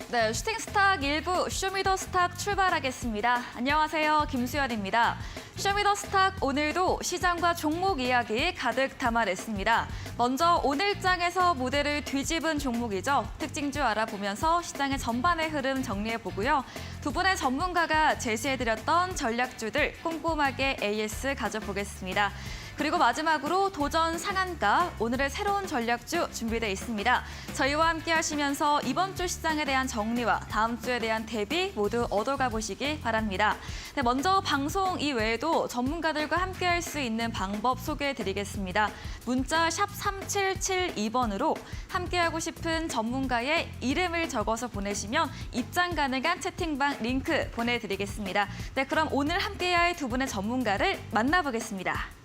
네, 슈팅스탁 1부 쇼미더스탁 출발하겠습니다. 안녕하세요, 김수연입니다. 쇼미더스탁 오늘도 시장과 종목 이야기 가득 담아냈습니다. 먼저 오늘장에서 무대를 뒤집은 종목이죠. 특징주 알아보면서 시장의 전반의 흐름 정리해보고요. 두 분의 전문가가 제시해드렸던 전략주들 꼼꼼하게 AS 가져보겠습니다. 그리고 마지막으로 도전 상한가, 오늘의 새로운 전략주 준비되어 있습니다. 저희와 함께 하시면서 이번 주 시장에 대한 정리와 다음 주에 대한 대비 모두 얻어가 보시기 바랍니다. 네, 먼저 방송 이외에도 전문가들과 함께 할 수 있는 방법 소개해드리겠습니다. 문자 샵 3772번으로 함께하고 싶은 전문가의 이름을 적어서 보내시면 입장 가능한 채팅방 링크 보내드리겠습니다. 네, 그럼 오늘 함께해야 할 두 분의 전문가를 만나보겠습니다.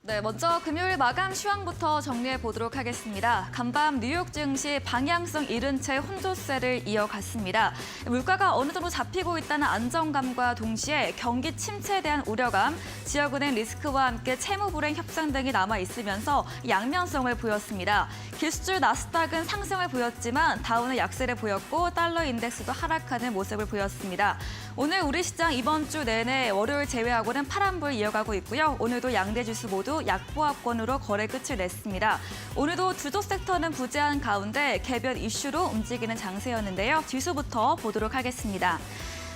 네, 먼저 금요일 마감 시황부터 정리해 보도록 하겠습니다. 간밤 뉴욕 증시 방향성 잃은 채 혼조세를 이어갔습니다. 물가가 어느 정도 잡히고 있다는 안정감과 동시에 경기 침체에 대한 우려감, 지역은행 리스크와 함께 채무 불행 협상 등이 남아 있으면서 양면성을 보였습니다. 기술주 나스닥은 상승을 보였지만 다우는 약세를 보였고 달러 인덱스도 하락하는 모습을 보였습니다. 오늘 우리 시장 이번 주 내내 월요일 제외하고는 파란불 이어가고 있고요. 오늘도 양대 지수 모두 약보합권으로 거래 끝을 냈습니다. 오늘도 주도 섹터는 부재한 가운데 개별 이슈로 움직이는 장세였는데요. 지수부터 보도록 하겠습니다.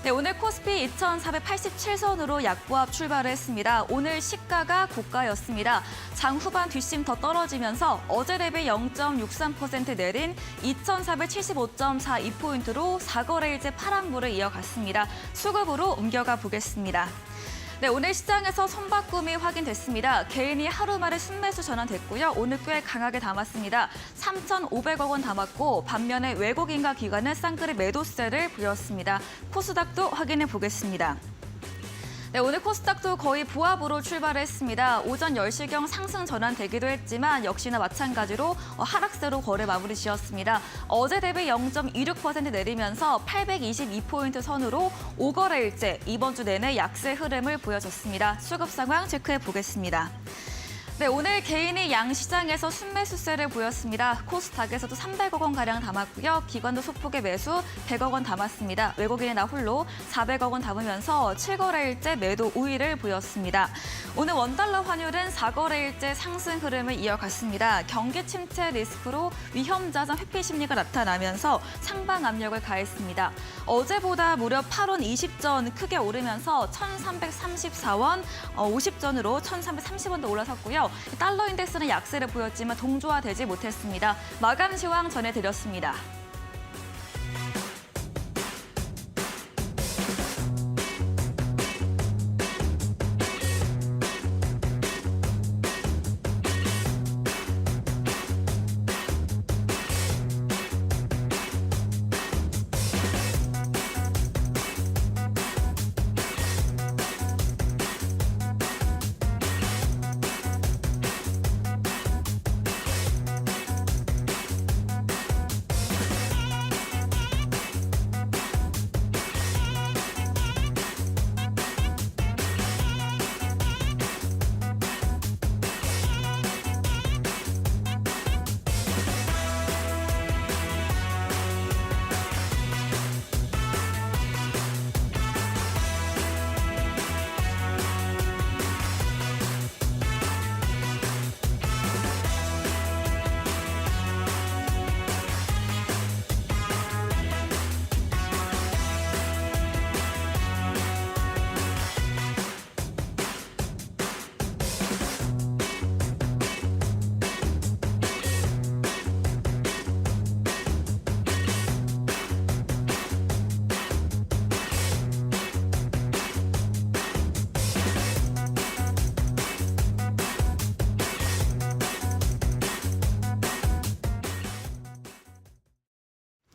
네, 오늘 코스피 2,487선으로 약보합 출발을 했습니다. 오늘 시가가 고가였습니다. 장 후반 뒷심 더 떨어지면서 어제 대비 0.63% 내린 2,475.42포인트로 4거래일째 파란불을 이어갔습니다. 수급으로 옮겨가 보겠습니다. 네, 오늘 시장에서 손바꿈이 확인됐습니다. 개인이 하루 만에 순매수 전환됐고요. 오늘 꽤 강하게 담았습니다. 3,500억 원 담았고 반면에 외국인과 기관은 쌍끌이 매도세를 보였습니다. 코스닥도 확인해 보겠습니다. 네, 오늘 코스닥도 거의 보합으로 출발했습니다. 오전 10시경 상승 전환되기도 했지만 역시나 마찬가지로 하락세로 거래 마무리 지었습니다. 어제 대비 0.26% 내리면서 822포인트 선으로 5거래일째 이번 주 내내 약세 흐름을 보여줬습니다. 수급 상황 체크해 보겠습니다. 네, 오늘 개인이 양시장에서 순매수세를 보였습니다. 코스닥에서도 300억 원가량 담았고요. 기관도 소폭의 매수 100억 원 담았습니다. 외국인의 나 홀로 400억 원 담으면서 7거래일째 매도 우위를 보였습니다. 오늘 원달러 환율은 4거래일째 상승 흐름을 이어갔습니다. 경기 침체 리스크로 위험자산 회피 심리가 나타나면서 상방 압력을 가했습니다. 어제보다 무려 8원 20전 크게 오르면서 1,334원 50전으로 1,330원도 올라섰고요. 달러 인덱스는 약세를 보였지만 동조화되지 못했습니다. 마감 시황 전해드렸습니다.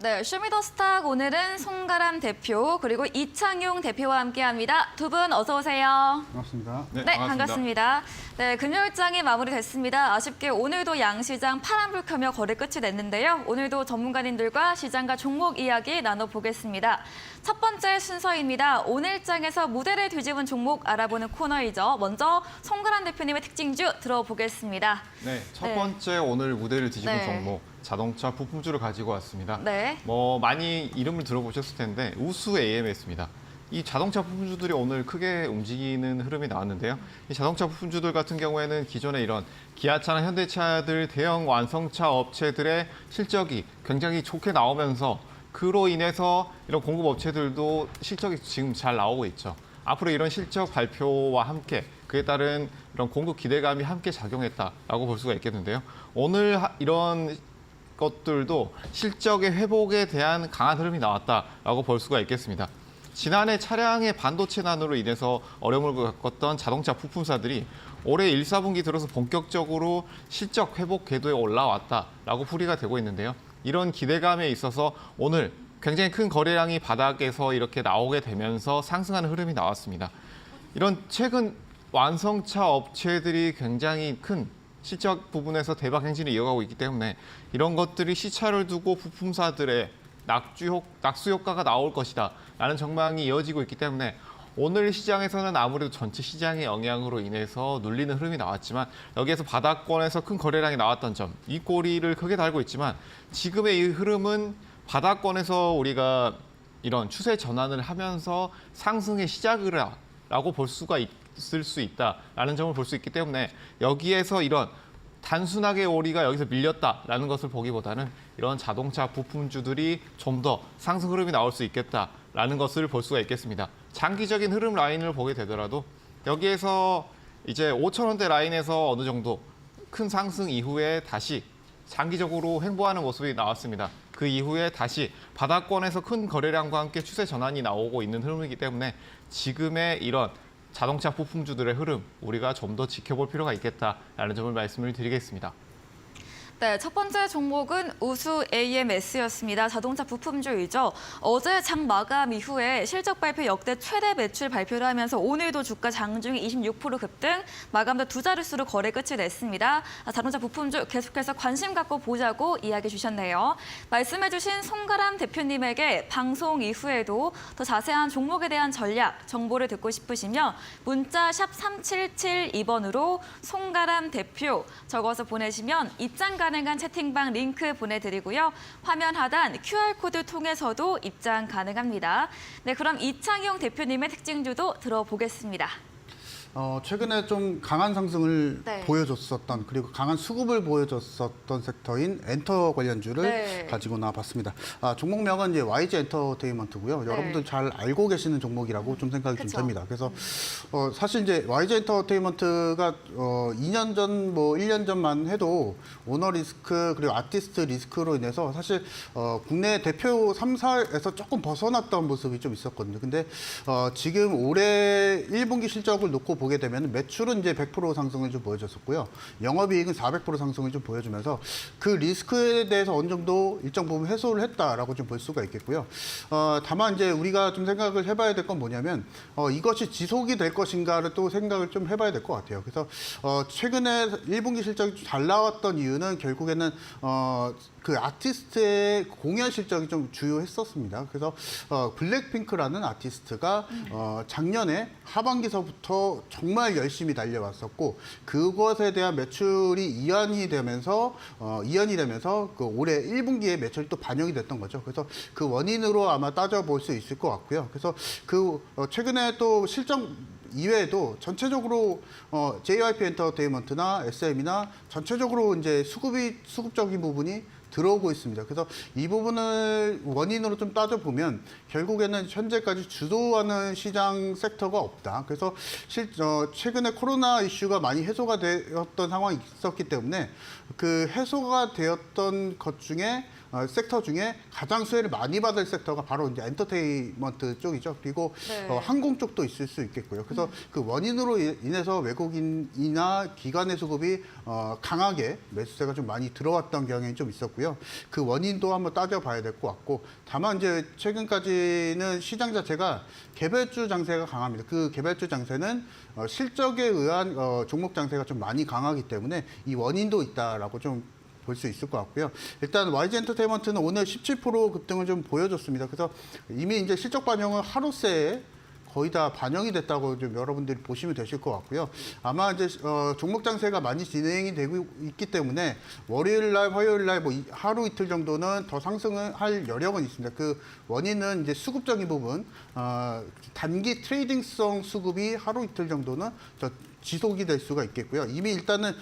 네, 쇼미더스탁 오늘은 송가람 대표 그리고 이창용 대표와 함께합니다. 두 분 어서 오세요. 반갑습니다. 네, 반갑습니다. 네, 금요일장이 마무리됐습니다. 아쉽게 오늘도 양시장 파란불 켜며 거래 끝이 냈는데요. 오늘도 전문가님들과 시장과 종목 이야기 나눠보겠습니다. 첫 번째 순서입니다. 오늘장에서 무대를 뒤집은 종목 알아보는 코너이죠. 먼저 송가람 대표님의 특징주 들어보겠습니다. 네, 첫 번째 오늘 무대를 뒤집은 네. 종목 자동차 부품주를 가지고 왔습니다. 네. 많이 이름을 들어보셨을 텐데 우수 AMS입니다. 이 자동차 부품주들이 오늘 크게 움직이는 흐름이 나왔는데요. 이 자동차 부품주들 같은 경우에는 기존에 이런 기아차나 현대차들 대형 완성차 업체들의 실적이 굉장히 좋게 나오면서 그로 인해서 이런 공급 업체들도 실적이 지금 잘 나오고 있죠. 앞으로 이런 실적 발표와 함께 그에 따른 이런 공급 기대감이 함께 작용했다라고 볼 수가 있겠는데요. 오늘 이런 것들도 실적의 회복에 대한 강한 흐름이 나왔다라고 볼 수가 있겠습니다. 지난해 차량의 반도체 난으로 인해서 어려움을 겪었던 자동차 부품사들이 올해 1, 4분기 들어서 본격적으로 실적 회복 궤도에 올라왔다라고 풀이가 되고 있는데요. 이런 기대감에 있어서 오늘 굉장히 큰 거래량이 바닥에서 이렇게 나오게 되면서 상승하는 흐름이 나왔습니다. 이런 최근 완성차 업체들이 굉장히 큰 실적 부분에서 대박 행진을 이어가고 있기 때문에 이런 것들이 시차를 두고 부품사들의 낙수 효과가 나올 것이다 라는 전망이 이어지고 있기 때문에 오늘 시장에서는 아무래도 전체 시장의 영향으로 인해서 눌리는 흐름이 나왔지만 여기에서 바닥권에서 큰 거래량이 나왔던 점, 이 꼬리를 크게 달고 있지만 지금의 이 흐름은 바닥권에서 우리가 이런 추세 전환을 하면서 상승의 시작을 라고 볼 수가 있을 수 있다라는 점을 볼 수 있기 때문에 여기에서 이런 단순하게 우리가 여기서 밀렸다라는 것을 보기보다는 이런 자동차 부품주들이 좀 더 상승 흐름이 나올 수 있겠다라는 것을 볼 수가 있겠습니다. 장기적인 흐름 라인을 보게 되더라도 여기에서 이제 5,000원대 라인에서 어느 정도 큰 상승 이후에 다시 장기적으로 횡보하는 모습이 나왔습니다. 그 이후에 다시 바닥권에서 큰 거래량과 함께 추세 전환이 나오고 있는 흐름이기 때문에 지금의 이런 자동차 부품주들의 흐름 우리가 좀 더 지켜볼 필요가 있겠다라는 점을 말씀을 드리겠습니다. 네, 첫 번째 종목은 우수 AMS였습니다. 자동차 부품주이죠. 어제 장 마감 이후에 실적 발표 역대 최대 매출 발표를 하면서 오늘도 주가 장중에 26% 급등, 마감도 두 자릿수로 거래 끝이 냈습니다. 자동차 부품주 계속해서 관심 갖고 보자고 이야기 주셨네요. 말씀해주신 송가람 대표님에게 방송 이후에도 더 자세한 종목에 대한 전략, 정보를 듣고 싶으시면 문자 샵 3772번으로 송가람 대표 적어서 보내시면 입장 가능한 채팅방 링크 보내드리고요. 화면 하단 QR코드 통해서도 입장 가능합니다. 네, 그럼 이창용 대표님의 특징주도 들어보겠습니다. 최근에 좀 강한 상승을 네. 보여줬었던 그리고 강한 수급을 보여줬었던 섹터인 엔터 관련주를 네. 가지고 나와봤습니다. 종목명은 이제 YG 엔터테인먼트고요. 네. 여러분들 잘 알고 계시는 종목이라고 좀 생각이 좀 그쵸. 됩니다. 그래서 사실 이제 YG 엔터테인먼트가 2년 전, 1년 전만 해도 오너 리스크 그리고 아티스트 리스크로 인해서 사실 국내 대표 3사에서 조금 벗어났던 모습이 좀 있었거든요. 근데 지금 올해 1분기 실적을 놓고 보게 되면 매출은 이제 100% 상승을 좀 보여줬었고요. 영업이익은 400% 상승을 좀 보여주면서 그 리스크에 대해서 어느 정도 일정 부분 해소를 했다라고 좀 볼 수가 있겠고요. 다만 이제 우리가 좀 생각을 해봐야 될 건 뭐냐면 이것이 지속이 될 것인가를 또 생각을 좀 해봐야 될 것 같아요. 그래서 최근에 1분기 실적이 좀 잘 나왔던 이유는 결국에는 그 아티스트의 공연 실적이 좀 주요했었습니다. 그래서 블랙핑크라는 아티스트가 작년에 하반기서부터 정말 열심히 달려왔었고 그것에 대한 매출이 이연이 되면서 그 올해 1분기에 매출이 또 반영이 됐던 거죠. 그래서 그 원인으로 아마 따져볼 수 있을 것 같고요. 그래서 그 최근에 또 실적 이외에도 전체적으로 JYP 엔터테인먼트나 SM이나 전체적으로 이제 수급적인 부분이 들어오고 있습니다. 그래서 이 부분을 원인으로 좀 따져보면 결국에는 현재까지 주도하는 시장 섹터가 없다. 그래서 최근에 코로나 이슈가 많이 해소가 되었던 상황이 있었기 때문에 그 해소가 되었던 것 중에 섹터 중에 가장 수혜를 많이 받을 섹터가 바로 이제 엔터테인먼트 쪽이죠. 그리고 네. 항공 쪽도 있을 수 있겠고요. 그래서 그 원인으로 인해서 외국인이나 기관의 수급이 강하게 매수세가 좀 많이 들어왔던 경향이 좀 있었고요. 그 원인도 한번 따져봐야 될 것 같고, 다만 이제 최근까지는 시장 자체가 개별주 장세가 강합니다. 그 개별주 장세는 실적에 의한 종목 장세가 좀 많이 강하기 때문에 이 원인도 있다라고 좀 볼 수 있을 것 같고요. 일단 YG 엔터테인먼트는 오늘 17% 급등을 좀 보여줬습니다. 그래서 이미 이제 실적 반영은 하루 새에 거의 다 반영이 됐다고 좀 여러분들이 보시면 되실 것 같고요. 아마 이제 종목 장세가 많이 진행이 되고 있기 때문에 월요일 날, 화요일 날 뭐 하루 이틀 정도는 더 상승을 할 여력은 있습니다. 그 원인은 이제 수급적인 부분, 단기 트레이딩성 수급이 하루 이틀 정도는 지속이 될 수가 있겠고요. 이미 일단은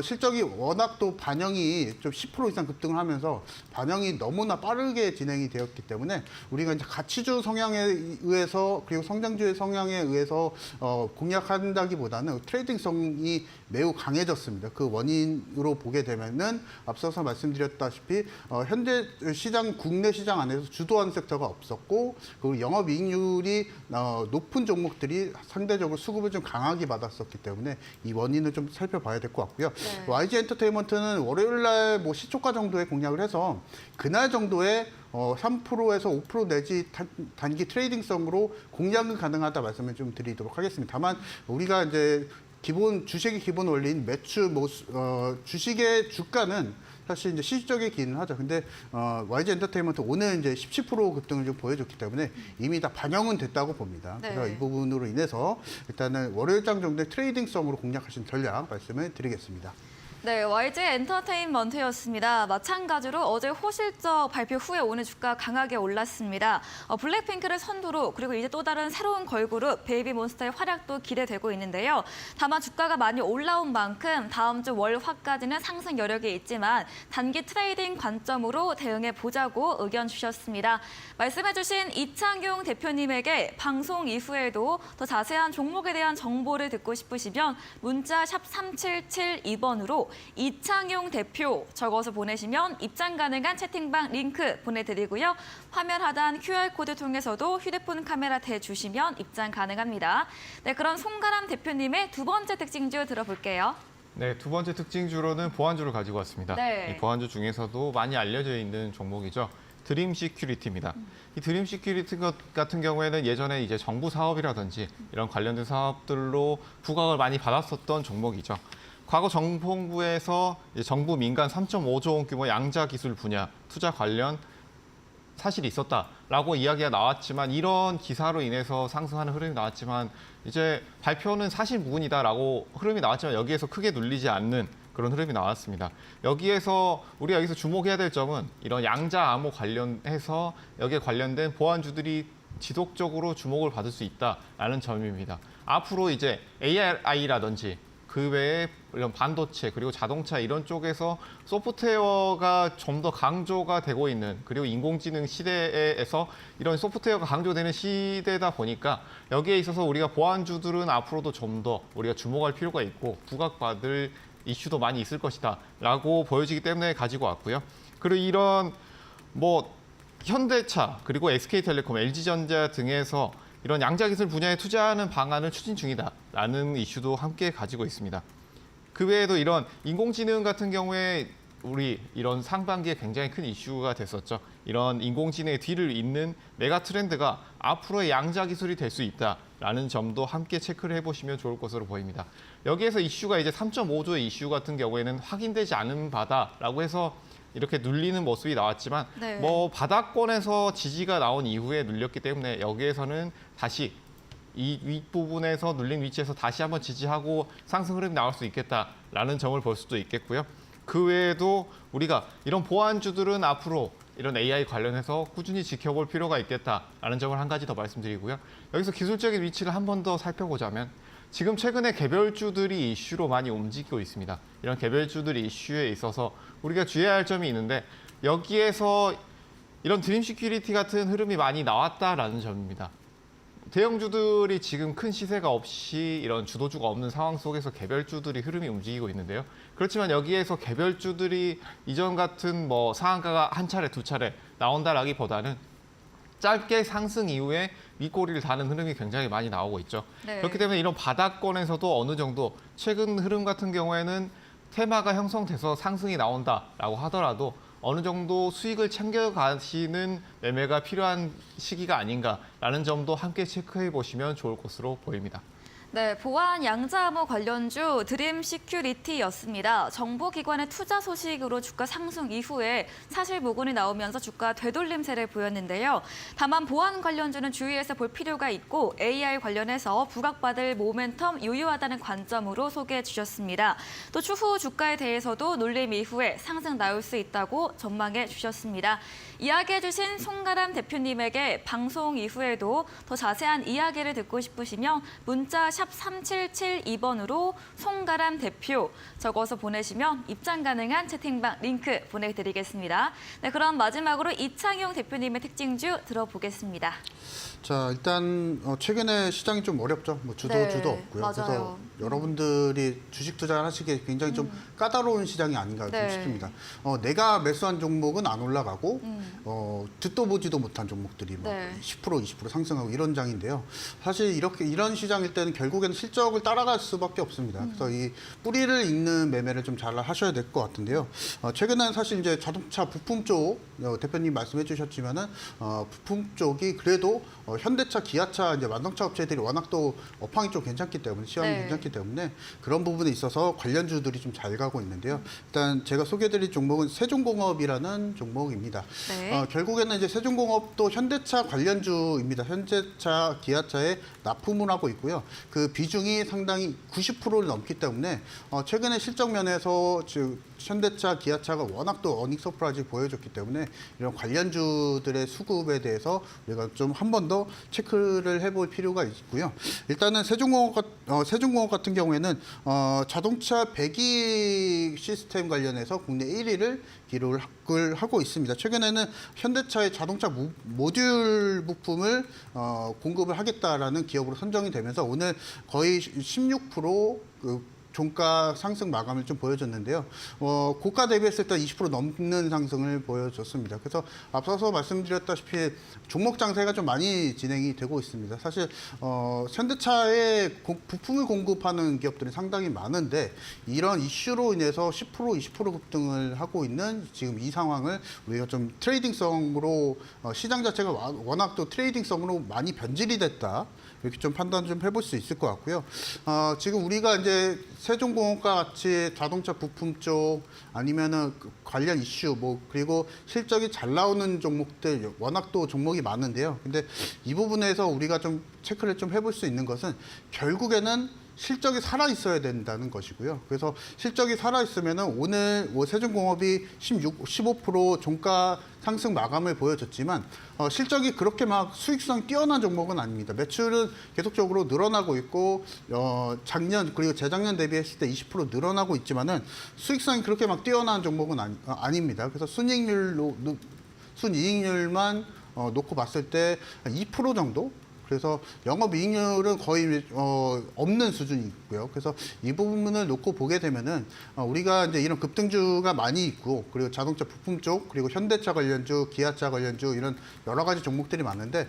실적이 워낙 또 반영이 좀 10% 이상 급등을 하면서 반영이 너무나 빠르게 진행이 되었기 때문에 우리가 이제 가치주 성향에 의해서 그리고 성장주의 성향에 의해서 공략한다기보다는 트레이딩성이 매우 강해졌습니다. 그 원인으로 보게 되면은 앞서서 말씀드렸다시피 현재 시장 국내 시장 안에서 주도하는 섹터가 없었고, 그리고 영업이익률이 높은 종목들이 상대적으로 수급을 좀 강하게 받았었기 때문에 이 원인을 좀 살펴봐야 될 것 같고요. 네. YG 엔터테인먼트는 월요일 날 뭐 시초가 정도의 공략을 해서 그날 정도에 3%에서 5% 내지 단기 트레이딩성으로 공략은 가능하다 말씀을 좀 드리도록 하겠습니다. 다만 우리가 이제 주식의 기본 원리인 매출, 주식의 주가는 사실 이제 시적이긴 하죠. 근데 YG 엔터테인먼트 오늘 이제 17% 급등을 좀 보여줬기 때문에 이미 다 반영은 됐다고 봅니다. 네. 그래서 이 부분으로 인해서 일단은 월요일장 정도의 트레이딩성으로 공략하신 전략 말씀을 드리겠습니다. 네, YG 엔터테인먼트였습니다. 마찬가지로 어제 호실적 발표 후에 오늘 주가 강하게 올랐습니다. 블랙핑크를 선두로, 그리고 이제 또 다른 새로운 걸그룹 베이비몬스터의 활약도 기대되고 있는데요. 다만 주가가 많이 올라온 만큼 다음 주 월, 화까지는 상승 여력이 있지만 단기 트레이딩 관점으로 대응해 보자고 의견 주셨습니다. 말씀해주신 이창용 대표님에게 방송 이후에도 더 자세한 종목에 대한 정보를 듣고 싶으시면 문자 샵 3772번으로 이창용 대표 적어서 보내시면 입장 가능한 채팅방 링크 보내드리고요. 화면 하단 QR코드 통해서도 휴대폰 카메라 대주시면 입장 가능합니다. 네, 그럼 송가람 대표님의 두 번째 특징주 들어볼게요. 네, 두 번째 특징주로는 보안주를 가지고 왔습니다. 네. 이 보안주 중에서도 많이 알려져 있는 종목이죠. 드림 시큐리티입니다. 이 드림 시큐리티 같은 경우에는 예전에 이제 정부 사업이라든지 이런 관련된 사업들로 부각을 많이 받았었던 종목이죠. 과거 정보부에서 정부 민간 3.5조 원 규모 양자 기술 분야 투자 관련 사실이 있었다라고 이야기가 나왔지만, 이런 기사로 인해서 상승하는 흐름이 나왔지만 이제 발표는 사실 무근이다라고 흐름이 나왔지만 여기에서 크게 눌리지 않는 그런 흐름이 나왔습니다. 우리가 여기서 주목해야 될 점은 이런 양자 암호 관련해서 여기에 관련된 보안주들이 지속적으로 주목을 받을 수 있다라는 점입니다. 앞으로 이제 AI라든지 그 외에 이런 반도체 그리고 자동차 이런 쪽에서 소프트웨어가 좀 더 강조가 되고 있는, 그리고 인공지능 시대에서 이런 소프트웨어가 강조되는 시대다 보니까 여기에 있어서 우리가 보안주들은 앞으로도 좀 더 우리가 주목할 필요가 있고 부각받을 이슈도 많이 있을 것이다 라고 보여지기 때문에 가지고 왔고요. 그리고 이런 현대차 그리고 SK텔레콤, LG전자 등에서 이런 양자기술 분야에 투자하는 방안을 추진 중이다라는 이슈도 함께 가지고 있습니다. 그 외에도 이런 인공지능 같은 경우에 우리 이런 상반기에 굉장히 큰 이슈가 됐었죠. 이런 인공지능의 뒤를 잇는 메가 트렌드가 앞으로의 양자기술이 될 수 있다라는 점도 함께 체크를 해보시면 좋을 것으로 보입니다. 여기에서 이슈가 이제 3.5조의 이슈 같은 경우에는 확인되지 않은 바다라고 해서 이렇게 눌리는 모습이 나왔지만 네. 바닥권에서 지지가 나온 이후에 눌렸기 때문에 여기에서는 다시 이 윗부분에서 눌린 위치에서 다시 한번 지지하고 상승 흐름이 나올 수 있겠다라는 점을 볼 수도 있겠고요. 그 외에도 우리가 이런 보안주들은 앞으로 이런 AI 관련해서 꾸준히 지켜볼 필요가 있겠다라는 점을 한 가지 더 말씀드리고요. 여기서 기술적인 위치를 한 번 더 살펴보자면 지금 최근에 개별주들이 이슈로 많이 움직이고 있습니다. 이런 개별주들이 이슈에 있어서 우리가 주의해야 할 점이 있는데, 여기에서 이런 드림 시큐리티 같은 흐름이 많이 나왔다라는 점입니다. 대형주들이 지금 큰 시세가 없이 이런 주도주가 없는 상황 속에서 개별주들이 흐름이 움직이고 있는데요. 그렇지만 여기에서 개별주들이 이전 같은 뭐 상한가가 한 차례, 두 차례 나온다라기보다는 짧게 상승 이후에 윗꼬리를 다는 흐름이 굉장히 많이 나오고 있죠. 네. 그렇기 때문에 이런 바닥권에서도 어느 정도 최근 흐름 같은 경우에는 테마가 형성돼서 상승이 나온다라고 하더라도 어느 정도 수익을 챙겨가시는 매매가 필요한 시기가 아닌가라는 점도 함께 체크해 보시면 좋을 것으로 보입니다. 네, 보안 양자암호 관련주 드림 시큐리티였습니다. 정보기관의 투자 소식으로 주가 상승 이후에 사실 무근이 나오면서 주가 되돌림세를 보였는데요. 다만 보안 관련주는 주의해서 볼 필요가 있고 AI 관련해서 부각받을 모멘텀 유효하다는 관점으로 소개해 주셨습니다. 또 추후 주가에 대해서도 놀림 이후에 상승 나올 수 있다고 전망해 주셨습니다. 이야기해 주신 송가람 대표님에게 방송 이후에도 더 자세한 이야기를 듣고 싶으시면 문자 샵 3772번으로 송가람 대표 적어서 보내시면 입장 가능한 채팅방 링크 보내드리겠습니다. 네, 그럼 마지막으로 이창용 대표님의 특징주 들어보겠습니다. 자, 일단 최근에 시장이 좀 어렵죠. 뭐 주도 네, 없고요. 맞아요. 그래서 여러분들이 주식 투자를 하시기에 굉장히 좀 까다로운 시장이 아닌가 네. 좀 싶습니다. 내가 매수한 종목은 안 올라가고 듣도 보지도 못한 종목들이 막 네. 10% 20% 상승하고 이런 장인데요. 사실 이런 시장일 때는 결국에는 실적을 따라갈 수밖에 없습니다. 그래서 이 뿌리를 잇는 매매를 좀 잘 하셔야 될 것 같은데요. 최근에는 사실 이제 자동차 부품 쪽 대표님 말씀해 주셨지만은 부품 쪽이 그래도 현대차, 기아차 이제 완성차 업체들이 워낙 또 업황이 좀 괜찮기 때문에 시황이 네. 괜찮기 때문에 그런 부분에 있어서 관련주들이 좀 잘 가고 있는데요. 일단 제가 소개해드릴 종목은 세종공업이라는 종목입니다. 네. 결국에는 이제 세종공업도 현대차 관련주입니다. 현대차, 기아차에 납품을 하고 있고요. 그 비중이 상당히 90%를 넘기 때문에 최근에 실적 면에서 즉 현대차, 기아차가 워낙 또 어닝 서프라이즈 보여줬기 때문에 이런 관련주들의 수급에 대해서 우리가 좀 한 번 더 체크를 해볼 필요가 있고요. 일단은 세종공업 같은 경우에는 자동차 배기 시스템 관련해서 국내 1위를 기록을 하고 있습니다. 최근에는 현대차의 자동차 모듈 부품을 공급을 하겠다라는 기업으로 선정이 되면서 오늘 거의 16% 종가 상승 마감을 좀 보여줬는데요. 고가 대비했을 때 20% 넘는 상승을 보여줬습니다. 그래서 앞서서 말씀드렸다시피 종목 장세가 좀 많이 진행이 되고 있습니다. 사실 현대차에 부품을 공급하는 기업들이 상당히 많은데 이런 이슈로 인해서 10% 20% 급등을 하고 있는 지금 이 상황을 우리가 좀 트레이딩성으로 시장 자체가 워낙 또 트레이딩성으로 많이 변질이 됐다. 이렇게 좀 판단 좀 해볼 수 있을 것 같고요. 지금 우리가 이제 세종공업과 같이 자동차 부품 쪽 아니면은 관련 이슈 그리고 실적이 잘 나오는 종목들 워낙 또 종목이 많은데요. 근데 이 부분에서 우리가 좀 체크를 좀 해볼 수 있는 것은 결국에는 실적이 살아 있어야 된다는 것이고요. 그래서 실적이 살아 있으면은 오늘 세종공업이 15% 종가 상승 마감을 보여줬지만 실적이 그렇게 막 수익성 뛰어난 종목은 아닙니다. 매출은 계속적으로 늘어나고 있고 작년 그리고 재작년 대비했을 때 20% 늘어나고 있지만은 수익성이 그렇게 막 뛰어난 종목은 아닙니다. 그래서 순이익률만 놓고 봤을 때 2% 정도. 그래서 영업이익률은 거의 없는 수준이고요. 그래서 이 부분을 놓고 보게 되면은 우리가 이제 이런 급등주가 많이 있고 그리고 자동차 부품 쪽 그리고 현대차 관련주, 기아차 관련주 이런 여러 가지 종목들이 많은데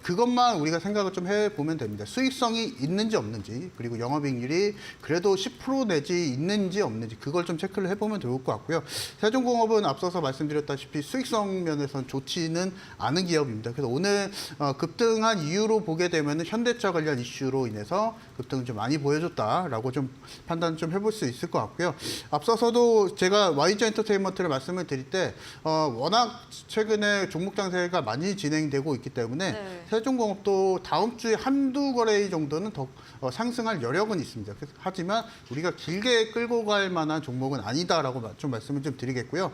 그것만 우리가 생각을 좀 해보면 됩니다. 수익성이 있는지 없는지 그리고 영업이익률이 그래도 10% 내지 있는지 없는지 그걸 좀 체크를 해보면 좋을 것 같고요. 세종공업은 앞서서 말씀드렸다시피 수익성 면에서는 좋지는 않은 기업입니다. 그래서 오늘 급등한 이유로 보게 되면 현대차 관련 이슈로 인해서 급등을 좀 많이 보여줬다라고 좀 판단 좀 해볼 수 있을 것 같고요. 앞서서도 제가 YG 엔터테인먼트를 말씀을 드릴 때 워낙 최근에 종목 장세가 많이 진행되고 있기 때문에 네. 세종공업도 다음 주에 한두 거래 정도는 더 상승할 여력은 있습니다. 하지만 우리가 길게 끌고 갈 만한 종목은 아니다라고 좀 말씀을 좀 드리겠고요.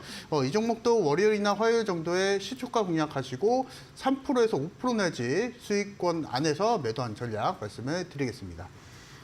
이 종목도 월요일이나 화요일 정도에 시초가 공략하시고 3%에서 5% 내지 수익권 안에서 매도한 전략 말씀을 드리겠습니다.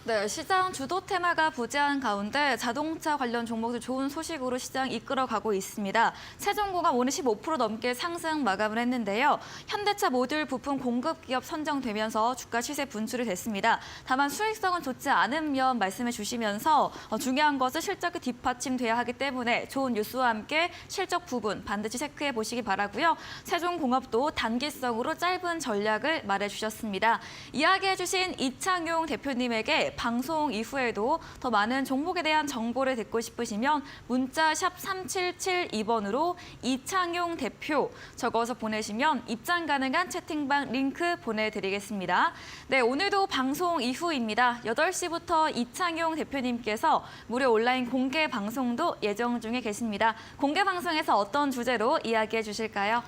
네, 시장 주도 테마가 부재한 가운데 자동차 관련 종목들 좋은 소식으로 시장 이끌어가고 있습니다. 세종공업 오늘 15% 넘게 상승 마감을 했는데요. 현대차 모듈 부품 공급 기업 선정되면서 주가 시세 분출이 됐습니다. 다만 수익성은 좋지 않은 면 말씀해 주시면서 중요한 것은 실적이 뒷받침돼야 하기 때문에 좋은 뉴스와 함께 실적 부분 반드시 체크해 보시기 바라고요. 세종공업도 단기성으로 짧은 전략을 말해 주셨습니다. 이야기해 주신 이창용 대표님에게 방송 이후에도 더 많은 종목에 대한 정보를 듣고 싶으시면 문자 샵 3772번으로 이창용 대표 적어서 보내시면 입장 가능한 채팅방 링크 보내드리겠습니다. 네, 오늘도 방송 이후입니다. 8시부터 이창용 대표님께서 무료 온라인 공개 방송도 예정 중에 계십니다. 공개 방송에서 어떤 주제로 이야기해 주실까요?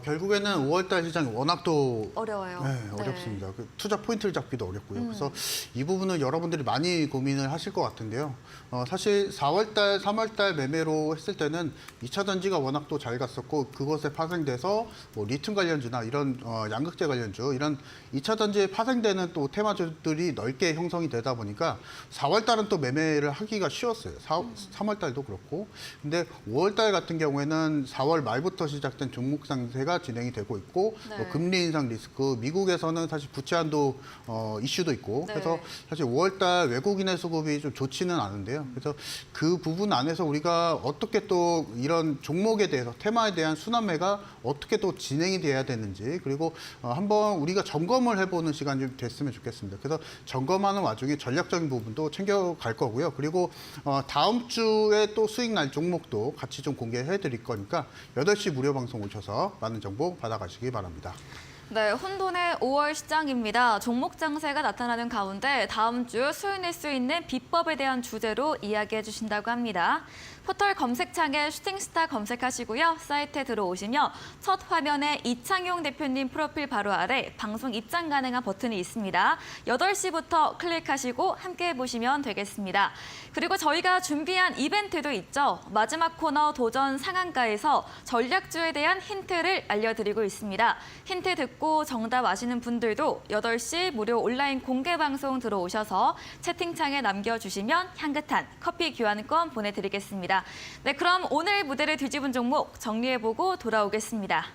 결국에는 5월달 시장이 워낙 또 어려워요. 네, 어렵습니다. 그 투자 포인트를 잡기도 어렵고요. 그래서 이 부분은 여러분들이 많이 고민을 하실 것 같은데요. 사실 4월달, 3월달 매매로 했을 때는 2차 전지가 워낙 또 잘 갔었고 그것에 파생돼서 뭐 리튬 관련주나 이런 양극재 관련주 이런 2차 전지에 파생되는 또 테마주들이 넓게 형성이 되다 보니까 4월달은 또 매매를 하기가 쉬웠어요. 3월달도 그렇고. 근데 5월달 같은 경우에는 4월 말부터 시작된 종목 상세가 진행이 되고 있고 네. 금리 인상 리스크, 미국에서는 사실 부채 한도 이슈도 있고 네. 그래서 사실 5월달 외국인의 수급이 좀 좋지는 않은데요. 그래서 그 부분 안에서 우리가 어떻게 또 이런 종목에 대해서 테마에 대한 순환매가 어떻게 또 진행이 돼야 되는지 그리고 한번 우리가 점검을 해보는 시간이 좀 됐으면 좋겠습니다. 그래서 점검하는 와중에 전략적인 부분도 챙겨갈 거고요. 그리고 다음 주에 또 수익 날 종목도 같이 좀 공개해 드릴 거니까 8시 무료 방송 오셔서 많은 정보 받아가시기 바랍니다. 네, 혼돈의 5월 시장입니다. 종목 장세가 나타나는 가운데 다음 주 수익낼 수 있는 비법에 대한 주제로 이야기해 주신다고 합니다. 포털 검색창에 슈팅스타 검색하시고요. 사이트에 들어오시면 첫 화면에 이창용 대표님 프로필 바로 아래 방송 입장 가능한 버튼이 있습니다. 8시부터 클릭하시고 함께 보시면 되겠습니다. 그리고 저희가 준비한 이벤트도 있죠. 마지막 코너 도전 상한가에서 전략주에 대한 힌트를 알려드리고 있습니다. 힌트 듣고 정답 아시는 분들도 8시 무료 온라인 공개 방송 들어오셔서 채팅창에 남겨주시면 향긋한 커피 교환권 보내드리겠습니다. 네, 그럼 오늘 무대를 뒤집은 종목 정리해보고 돌아오겠습니다.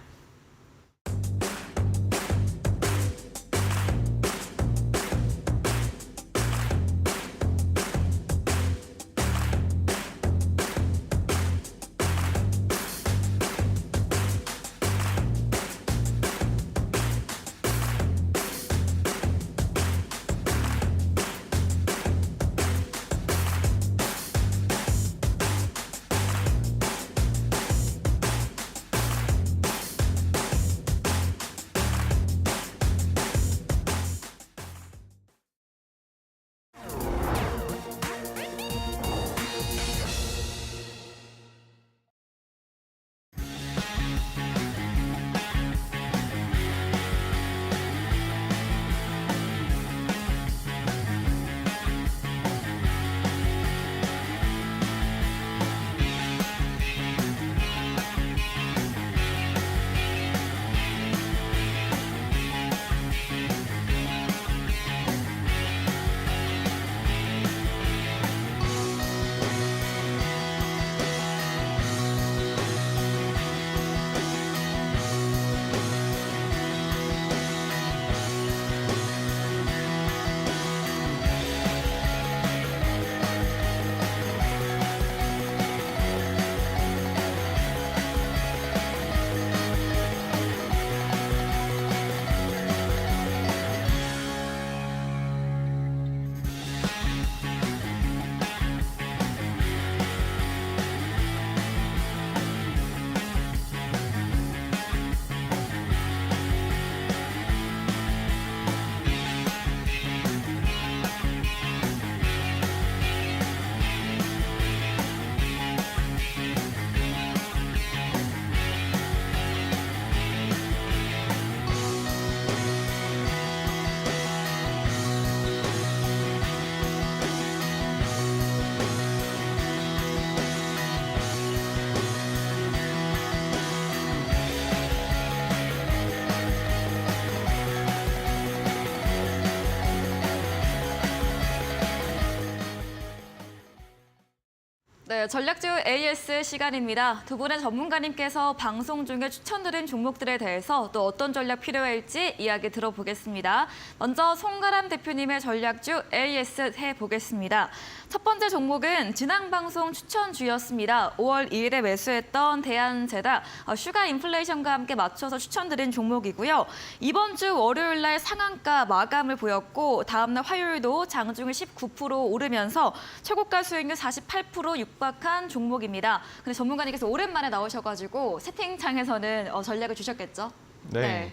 네, 전략주 AS 시간입니다. 두 분의 전문가님께서 방송 중에 추천드린 종목들에 대해서 또 어떤 전략 필요할지 이야기 들어보겠습니다. 먼저 송가람 대표님의 전략주 AS 해보겠습니다. 첫 번째 종목은 지난 방송 추천주였습니다. 5월 2일에 매수했던 대한제다 슈가 인플레이션과 함께 맞춰서 추천드린 종목이고요. 이번 주 월요일 날 상한가 마감을 보였고 다음 날 화요일도 장중에 19% 오르면서 최고가 수익률 48% 육박한 종목입니다. 근데 전문가님께서 오랜만에 나오셔가지고 채팅창에서는 전략을 주셨겠죠? 네.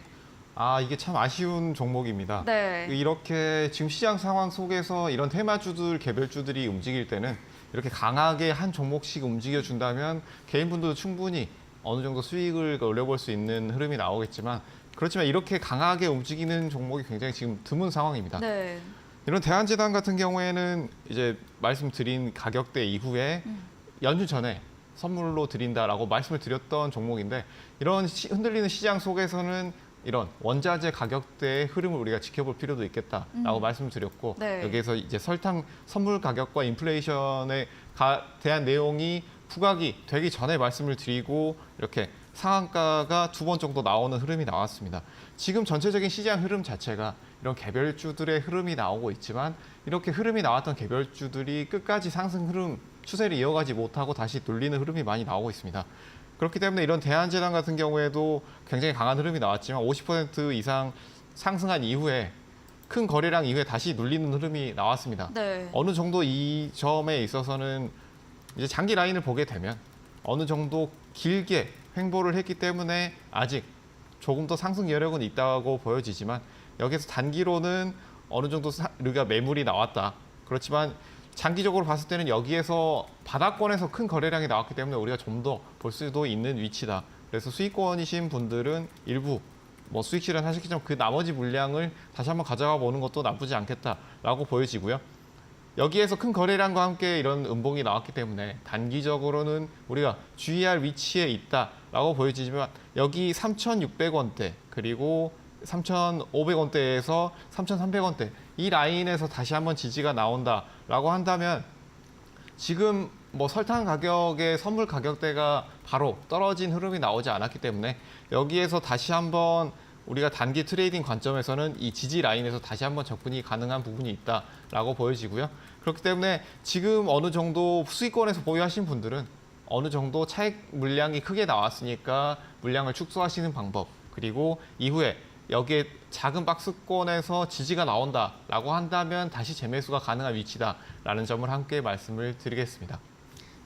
이게 참 아쉬운 종목입니다. 네. 이렇게 지금 시장 상황 속에서 이런 테마주들, 개별주들이 움직일 때는 이렇게 강하게 한 종목씩 움직여준다면 개인분들도 충분히 어느 정도 수익을 올려볼 수 있는 흐름이 나오겠지만 그렇지만 이렇게 강하게 움직이는 종목이 굉장히 지금 드문 상황입니다. 네. 이런 대한제당 같은 경우에는 이제 말씀드린 가격대 이후에 연휴 전에 선물로 드린다라고 말씀을 드렸던 종목인데 이런 흔들리는 시장 속에서는 이런 원자재 가격대의 흐름을 우리가 지켜볼 필요도 있겠다라고 말씀을 드렸고 네. 여기에서 이제 설탕 선물 가격과 인플레이션에 대한 내용이 부각이 되기 전에 말씀을 드리고 이렇게 상한가가 2번 정도 나오는 흐름이 나왔습니다. 지금 전체적인 시장 흐름 자체가 이런 개별주들의 흐름이 나오고 있지만 이렇게 흐름이 나왔던 개별주들이 끝까지 상승 흐름 추세를 이어가지 못하고 다시 눌리는 흐름이 많이 나오고 있습니다. 그렇기 때문에 이런 대한제당 같은 경우에도 굉장히 강한 흐름이 나왔지만 50% 이상 상승한 이후에 큰 거래량 이후에 다시 눌리는 흐름이 나왔습니다. 네. 어느 정도 이 점에 있어서는 이제 장기 라인을 보게 되면 어느 정도 길게 횡보를 했기 때문에 아직 조금 더 상승 여력은 있다고 보여지지만 여기서 단기로는 어느 정도 우리가 매물이 나왔다. 그렇지만 장기적으로 봤을 때는 여기에서 바닥권에서 큰 거래량이 나왔기 때문에 우리가 좀 더 볼 수도 있는 위치다. 그래서 수익권이신 분들은 일부 수익 실현하셨겠지만 그 나머지 물량을 다시 한번 가져가 보는 것도 나쁘지 않겠다라고 보여지고요. 여기에서 큰 거래량과 함께 이런 음봉이 나왔기 때문에 단기적으로는 우리가 주의할 위치에 있다라고 보여지지만 여기 3,600원대 그리고 3,500원대에서 3,300원대 이 라인에서 다시 한번 지지가 나온다라고 한다면 지금 설탕 가격의 선물 가격대가 바로 떨어진 흐름이 나오지 않았기 때문에 여기에서 다시 한번 우리가 단기 트레이딩 관점에서는 이 지지 라인에서 다시 한번 접근이 가능한 부분이 있다라고 보여지고요. 그렇기 때문에 지금 어느 정도 수익권에서 보유하신 분들은 어느 정도 차익 물량이 크게 나왔으니까 물량을 축소하시는 방법 그리고 이후에 여기에 작은 박스권에서 지지가 나온다라고 한다면 다시 재매수가 가능한 위치다라는 점을 함께 말씀을 드리겠습니다.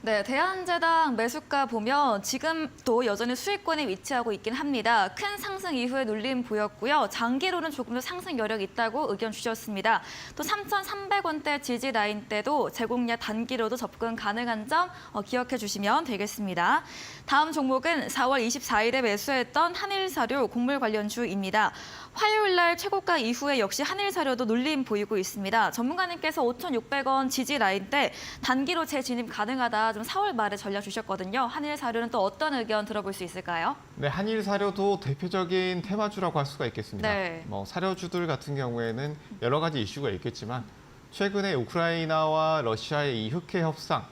네, 대한제당 매수가 보면 지금도 여전히 수익권에 위치하고 있긴 합니다. 큰 상승 이후에 눌림 보였고요. 장기로는 조금 더 상승 여력이 있다고 의견 주셨습니다. 또 3,300원대 지지 라인 때도 제공량 단기로도 접근 가능한 점 기억해 주시면 되겠습니다. 다음 종목은 4월 24일에 매수했던 한일사료 곡물 관련주입니다. 화요일 날 최고가 이후에 역시 한일사료도 눌림 보이고 있습니다. 전문가님께서 5,600원 지지 라인 때 단기로 재진입 가능하다 좀 4월 말에 전략 주셨거든요. 한일사료는 또 어떤 의견 들어볼 수 있을까요? 네, 한일사료도 대표적인 테마주라고 할 수가 있겠습니다. 네. 사료주들 같은 경우에는 여러 가지 이슈가 있겠지만 최근에 우크라이나와 러시아의 이 흑해 협상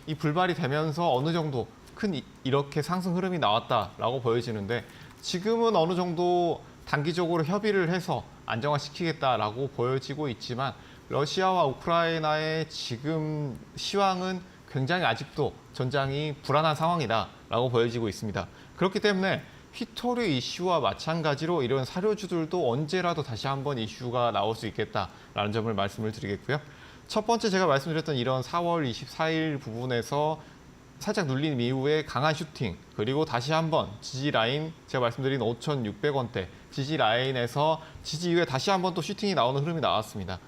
이 불발이 되면서 어느 정도 큰 이렇게 상승 흐름이 나왔다라고 보여지는데 지금은 어느 정도 단기적으로 협의를 해서 안정화시키겠다라고 보여지고 있지만 러시아와 우크라이나의 지금 시황은 굉장히 아직도 전장이 불안한 상황이다라고 보여지고 있습니다. 그렇기 때문에 휘토류 이슈와 마찬가지로 이런 사료주들도 언제라도 다시 한번 이슈가 나올 수 있겠다라는 점을 말씀을 드리겠고요. 첫 번째 제가 말씀드렸던 이런 4월 24일 부분에서 살짝 눌린 이후에 강한 슈팅 그리고 다시 한번 지지 라인 제가 말씀드린 5,600원대 지지 라인에서 지지 이후에 다시 한번 또 슈팅이 나오는 흐름이 나왔습니다.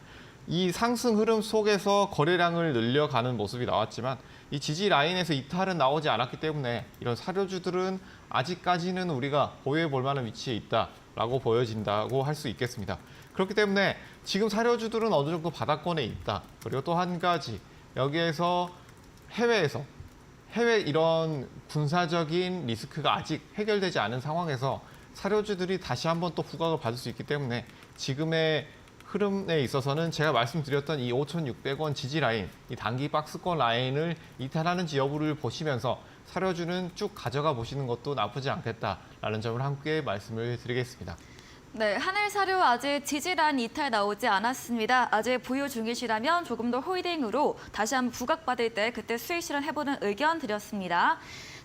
이 상승 흐름 속에서 거래량을 늘려가는 모습이 나왔지만 이 지지 라인에서 이탈은 나오지 않았기 때문에 이런 사료주들은 아직까지는 우리가 보유해 볼 만한 위치에 있다라고 보여진다고 할 수 있겠습니다. 그렇기 때문에 지금 사료주들은 어느 정도 바닥권에 있다. 그리고 또 한 가지 여기에서 해외 이런 군사적인 리스크가 아직 해결되지 않은 상황에서 사료주들이 다시 한번 또 부각을 받을 수 있기 때문에 지금의 흐름에 있어서는 제가 말씀드렸던 이 5,600원 지지 라인, 이 단기 박스권 라인을 이탈하는지 여부를 보시면서 사려주는 쭉 가져가 보시는 것도 나쁘지 않겠다라는 점을 함께 말씀을 드리겠습니다. 네, 하늘사료 아직 지지란 이탈 나오지 않았습니다. 아직 보유 중이시라면 조금 더 홀딩으로 다시 한번 부각받을 때 그때 수익 실현해보는 의견 드렸습니다.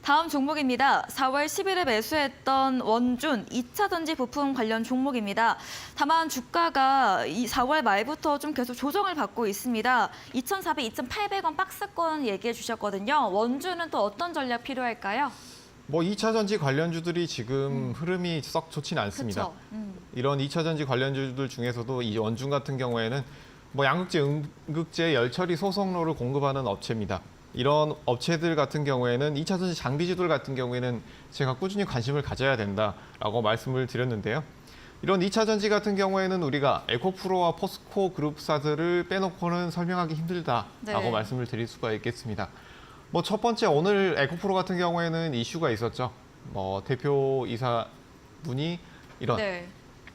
다음 종목입니다. 4월 10일에 매수했던 원준 2차 전지 부품 관련 종목입니다. 다만 주가가 이 4월 말부터 좀 계속 조정을 받고 있습니다. 2,400, 2,800원 박스권 얘기해 주셨거든요. 원준은 또 어떤 전략 필요할까요? 뭐 2차 전지 관련주들이 지금 흐름이 썩 좋지는 않습니다. 그렇죠. 이런 2차 전지 관련주들 중에서도 이 원준 같은 경우에는 뭐 양극재, 음극재, 열처리 소속로를 공급하는 업체입니다. 이런 업체들 같은 경우에는 2차 전지 장비주들 같은 경우에는 제가 꾸준히 관심을 가져야 된다라고 말씀을 드렸는데요. 이런 2차 전지 같은 경우에는 우리가 에코프로와 포스코 그룹사들을 빼놓고는 설명하기 힘들다라고 네. 말씀을 드릴 수가 있겠습니다. 뭐 첫 번째 오늘 에코프로 같은 경우에는 이슈가 있었죠. 대표이사 분이 이런 네,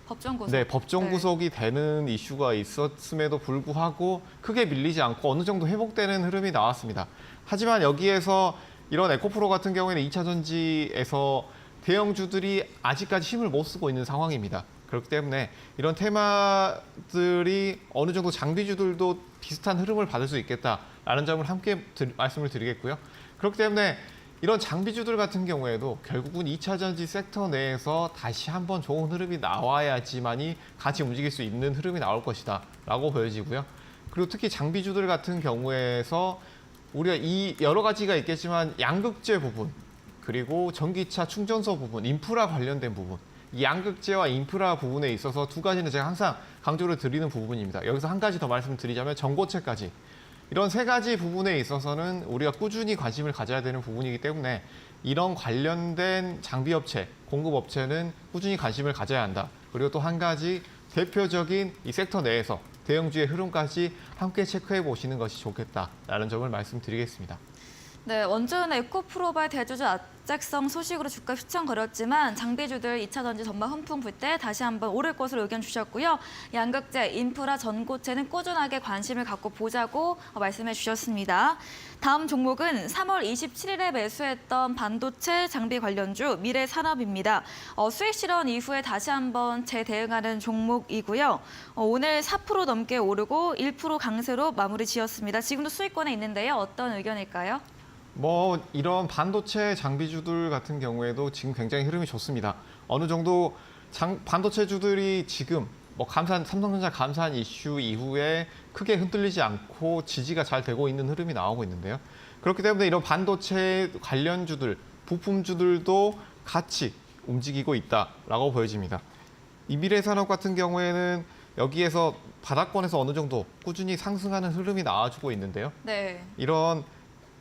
법정 구속. 네, 법정 구속이 되는 이슈가 있었음에도 불구하고 크게 밀리지 않고 어느 정도 회복되는 흐름이 나왔습니다. 하지만 여기에서 이런 에코프로 같은 경우에는 2차 전지에서 대형주들이 아직까지 힘을 못 쓰고 있는 상황입니다. 그렇기 때문에 이런 테마들이 어느 정도 장비주들도 비슷한 흐름을 받을 수 있겠다라는 점을 함께 말씀을 드리겠고요. 그렇기 때문에 이런 장비주들 같은 경우에도 결국은 2차 전지 섹터 내에서 다시 한번 좋은 흐름이 나와야지만이 같이 움직일 수 있는 흐름이 나올 것이다 라고 보여지고요. 그리고 특히 장비주들 같은 경우에서 우리가 이 여러 가지가 있겠지만 양극재 부분, 그리고 전기차 충전소 부분, 인프라 관련된 부분, 이 양극재와 인프라 부분에 있어서 두 가지는 제가 항상 강조를 드리는 부분입니다. 여기서 한 가지 더 말씀드리자면 전고체까지. 이런 세 가지 부분에 있어서는 우리가 꾸준히 관심을 가져야 되는 부분이기 때문에 이런 관련된 장비업체, 공급업체는 꾸준히 관심을 가져야 한다. 그리고 또 한 가지 대표적인 이 섹터 내에서 대형주의 흐름까지 함께 체크해 보시는 것이 좋겠다라는 점을 말씀드리겠습니다. 네, 원준 에코프로발 대주주 악재성 소식으로 주가 휘청거렸지만 장비주들 2차 전지 전망 훈풍 불 때 다시 한번 오를 것으로 의견 주셨고요. 양극재, 인프라, 전고체는 꾸준하게 관심을 갖고 보자고 말씀해 주셨습니다. 다음 종목은 3월 27일에 매수했던 반도체 장비 관련주 미래산업입니다. 수익 실현 이후에 다시 한번 재대응하는 종목이고요. 오늘 4% 넘게 오르고 1% 강세로 마무리 지었습니다. 지금도 수익권에 있는데요. 어떤 의견일까요? 뭐 이런 반도체 장비주들 같은 경우에도 지금 굉장히 흐름이 좋습니다. 어느 정도 반도체주들이 지금 뭐 삼성전자 감산 이슈 이후에 크게 흔들리지 않고 지지가 잘 되고 있는 흐름이 나오고 있는데요. 그렇기 때문에 이런 반도체 관련주들, 부품주들도 같이 움직이고 있다라고 보여집니다. 이 미래산업 같은 경우에는 여기에서 바닥권에서 어느 정도 꾸준히 상승하는 흐름이 나와주고 있는데요. 네. 이런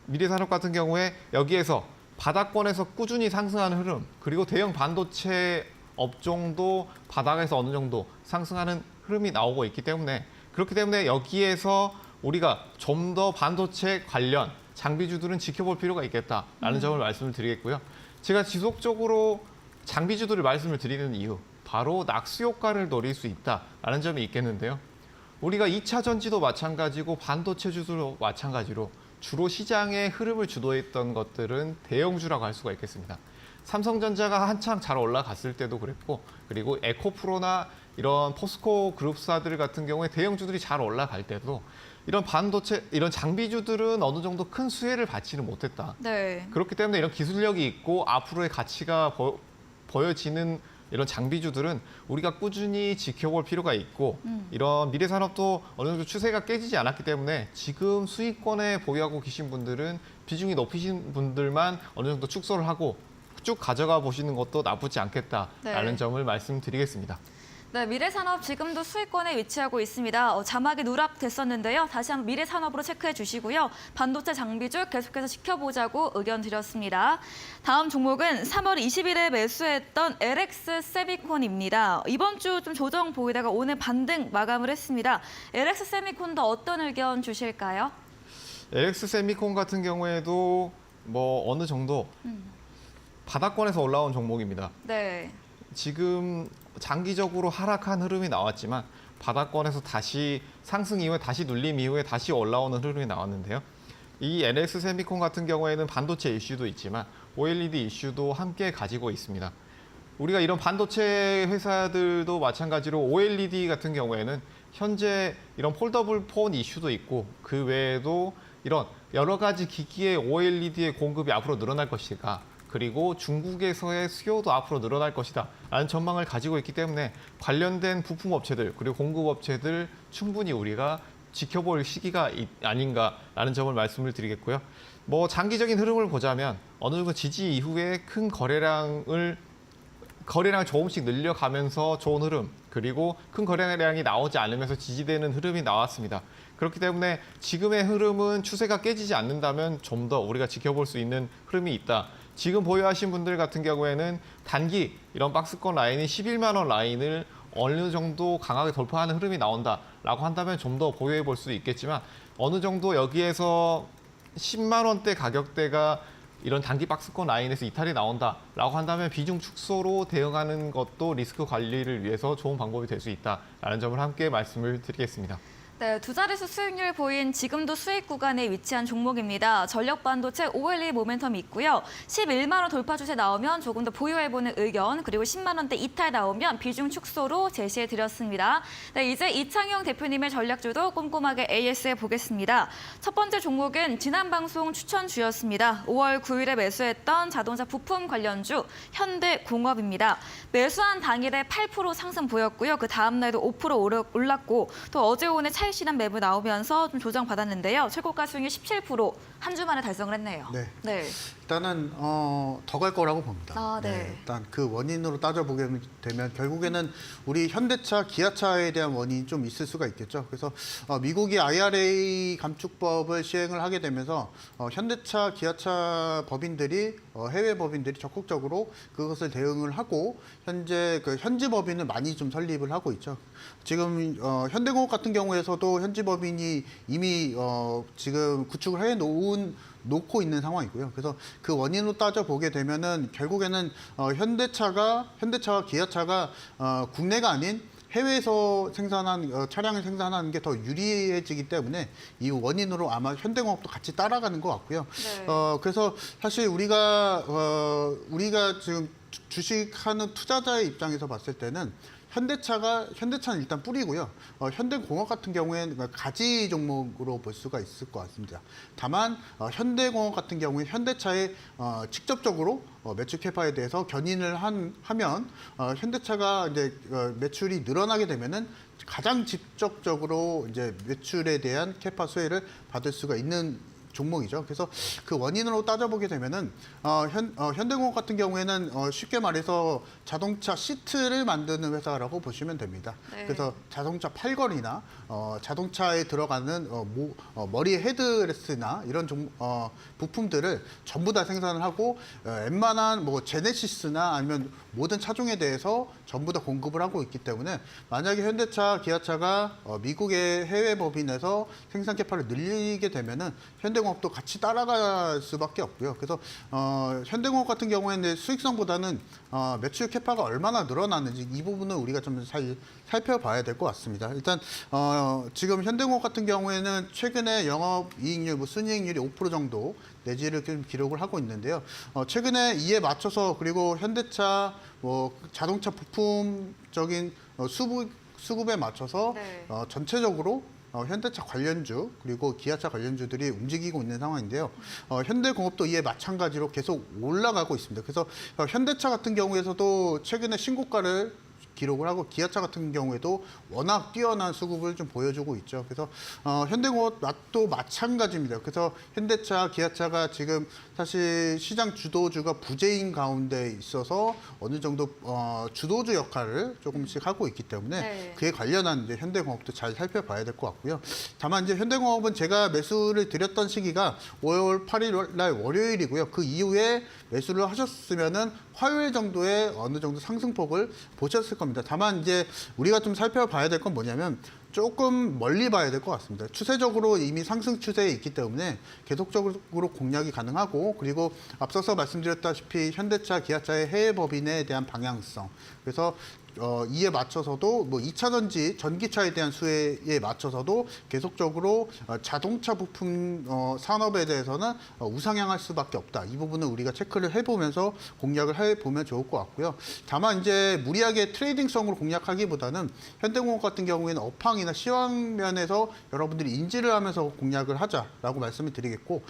미래산업 같은 경우에 여기에서 바닥권에서 꾸준히 상승하는 흐름, 그리고 대형 반도체 업종도 바닥에서 어느 정도 상승하는 흐름이 나오고 있기 때문에 그렇기 때문에 여기에서 우리가 좀 더 반도체 관련 장비주들은 지켜볼 필요가 있겠다라는 점을 말씀을 드리겠고요. 제가 지속적으로 장비주들을 말씀을 드리는 이유, 바로 낙수 효과를 노릴 수 있다라는 점이 있겠는데요. 우리가 2차 전지도 마찬가지고 반도체주도 마찬가지로 주로 시장의 흐름을 주도했던 것들은 대형주라고 할 수가 있겠습니다. 삼성전자가 한창 잘 올라갔을 때도 그랬고, 그리고 에코프로나 이런 포스코 그룹사들 같은 경우에 대형주들이 잘 올라갈 때도 이런 반도체, 이런 장비주들은 어느 정도 큰 수혜를 받지는 못했다. 네. 그렇기 때문에 이런 기술력이 있고 앞으로의 가치가 보여지는 이런 장비주들은 우리가 꾸준히 지켜볼 필요가 있고 이런 미래산업도 어느 정도 추세가 깨지지 않았기 때문에 지금 수익권에 보유하고 계신 분들은 비중이 높으신 분들만 어느 정도 축소를 하고 쭉 가져가 보시는 것도 나쁘지 않겠다라는 네. 점을 말씀드리겠습니다. 네, 미래산업 지금도 수익권에 위치하고 있습니다. 자막이 누락됐었는데요. 다시 한번 미래산업으로 체크해 주시고요. 반도체 장비주 계속해서 지켜보자고 의견 드렸습니다. 다음 종목은 3월 20일에 매수했던 LX 세미콘입니다. 이번 주 좀 조정 보이다가 오늘 반등 마감을 했습니다. LX 세미콘도 어떤 의견 주실까요? LX 세미콘 같은 경우에도 뭐 어느 정도 바닥권에서 올라온 종목입니다. 네. 지금 장기적으로 하락한 흐름이 나왔지만 바닥권에서 다시 상승 이후에 다시 눌림 이후에 다시 올라오는 흐름이 나왔는데요. 이 NX 세미콘 같은 경우에는 반도체 이슈도 있지만 OLED 이슈도 함께 가지고 있습니다. 우리가 이런 반도체 회사들도 마찬가지로 OLED 같은 경우에는 현재 이런 폴더블 폰 이슈도 있고 그 외에도 이런 여러 가지 기기의 OLED의 공급이 앞으로 늘어날 것이다. 그리고 중국에서의 수요도 앞으로 늘어날 것이다. 라는 전망을 가지고 있기 때문에 관련된 부품 업체들 그리고 공급 업체들 충분히 우리가 지켜볼 시기가 아닌가라는 점을 말씀을 드리겠고요. 뭐 장기적인 흐름을 보자면 어느 정도 지지 이후에 큰 거래량을 조금씩 늘려가면서 좋은 흐름 그리고 큰 거래량이 나오지 않으면서 지지되는 흐름이 나왔습니다. 그렇기 때문에 지금의 흐름은 추세가 깨지지 않는다면 좀 더 우리가 지켜볼 수 있는 흐름이 있다. 지금 보유하신 분들 같은 경우에는 단기 이런 박스권 라인이 11만 원 라인을 어느 정도 강하게 돌파하는 흐름이 나온다라고 한다면 좀 더 보유해 볼 수 있겠지만 어느 정도 여기에서 10만 원대 가격대가 이런 단기 박스권 라인에서 이탈이 나온다라고 한다면 비중 축소로 대응하는 것도 리스크 관리를 위해서 좋은 방법이 될 수 있다라는 점을 함께 말씀을 드리겠습니다. 네, 두 자릿수 수익률 보인 지금도 수익 구간에 위치한 종목입니다. 전력 반도체 OLED 모멘텀이 있고요. 11만 원 돌파 추세 나오면 조금 더 보유해보는 의견, 그리고 10만 원대 이탈 나오면 비중 축소로 제시해드렸습니다. 네, 이제 이창용 대표님의 전략주도 꼼꼼하게 AS해 보겠습니다. 첫 번째 종목은 지난 방송 추천주였습니다. 5월 9일에 매수했던 자동차 부품 관련주 현대공업입니다. 매수한 당일에 8% 상승 보였고요. 그 다음 날도 5% 올랐고 또 어제 오늘 차익실현 매부 나오면서 좀 조정받았는데요. 최고가 수익률 17% 한 주 만에 달성을 했네요. 네. 일단은 더 갈 거라고 봅니다. 아, 네. 일단 그 원인으로 따져보게 되면 결국에는 우리 현대차, 기아차에 대한 원인이 좀 있을 수가 있겠죠. 그래서 미국이 IRA 감축법을 시행을 하게 되면서 현대차, 기아차 법인들이 해외 법인들이 적극적으로 그것을 대응을 하고 현재 그 현지 법인을 많이 좀 설립을 하고 있죠. 지금 현대공업 같은 경우에서도 현지 법인이 이미 지금 구축을 놓고 있는 상황이고요. 그래서 그 원인으로 따져보게 되면은 결국에는 현대차와 기아차가 국내가 아닌 해외에서 생산한 차량을 생산하는 게 더 유리해지기 때문에 이 원인으로 아마 현대공업도 같이 따라가는 것 같고요. 네. 그래서 사실 우리가 지금 주식하는 투자자의 입장에서 봤을 때는 현대차는 일단 뿌리고요. 현대공업 같은 경우에는 가지 종목으로 볼 수가 있을 것 같습니다. 다만 현대공업 같은 경우에 현대차에 직접적으로 매출 캐파에 대해서 견인을 하면 현대차가 이제 매출이 늘어나게 되면은 가장 직접적으로 이제 매출에 대한 캐파 수혜를 받을 수가 있는 종목이죠. 그래서 그 원인으로 따져보게 되면은 현대공업 같은 경우에는 쉽게 말해서 자동차 시트를 만드는 회사라고 보시면 됩니다. 네. 그래서 자동차 팔걸이나 자동차에 들어가는 머리 헤드레스나 이런 부품들을 전부 다 생산을 하고 웬만한 뭐 제네시스나 아니면 모든 차종에 대해서 전부 다 공급을 하고 있기 때문에 만약에 현대차, 기아차가 미국의 해외 법인에서 생산 캐파를 늘리게 되면은 현대공업도 같이 따라갈 수밖에 없고요. 그래서 현대공업 같은 경우에는 수익성보다는 매출 캐파가 얼마나 늘어나는지 이 부분을 우리가 좀 살펴봐야 될 것 같습니다. 일단 지금 현대공업 같은 경우에는 최근에 영업이익률, 순이익률이 5% 정도 내지를 좀 기록을 하고 있는데요. 최근에 이에 맞춰서 그리고 현대차 자동차 부품적인 수급에 맞춰서 네. 전체적으로 현대차 관련주 그리고 기아차 관련주들이 움직이고 있는 상황인데요. 현대공업도 이에 마찬가지로 계속 올라가고 있습니다. 그래서 현대차 같은 경우에서도 최근에 신고가를 기록을 하고 기아차 같은 경우에도 워낙 뛰어난 수급을 좀 보여주고 있죠. 그래서 현대공업도 마찬가지입니다. 그래서 현대차, 기아차가 지금 사실 시장 주도주가 부재인 가운데 있어서 어느 정도 주도주 역할을 조금씩 하고 있기 때문에 네. 그에 관련한 이제 현대공업도 잘 살펴봐야 될 것 같고요. 다만 이제 현대공업은 제가 매수를 드렸던 시기가 5월 8일 날 월요일이고요. 그 이후에 매수를 하셨으면은 화요일 정도에 어느 정도 상승폭을 보셨을 겁니다. 다만 이제 우리가 좀 살펴봐야 될 건 뭐냐면 조금 멀리 봐야 될 것 같습니다. 추세적으로 이미 상승 추세에 있기 때문에 계속적으로 공략이 가능하고, 그리고 앞서서 말씀드렸다시피 현대차, 기아차의 해외 법인에 대한 방향성, 그래서 이에 맞춰서도 뭐 2차 전지, 전기차에 대한 수혜에 맞춰서도 계속적으로 자동차 부품 산업에 대해서는 우상향할 수밖에 없다. 이 부분은 우리가 체크를 해보면서 공략을 해보면 좋을 것 같고요. 다만 이제 무리하게 트레이딩성으로 공략하기보다는 현대공업 같은 경우에는 업황이나 시황 면에서 여러분들이 인지를 하면서 공략을 하자라고 말씀을 드리겠고,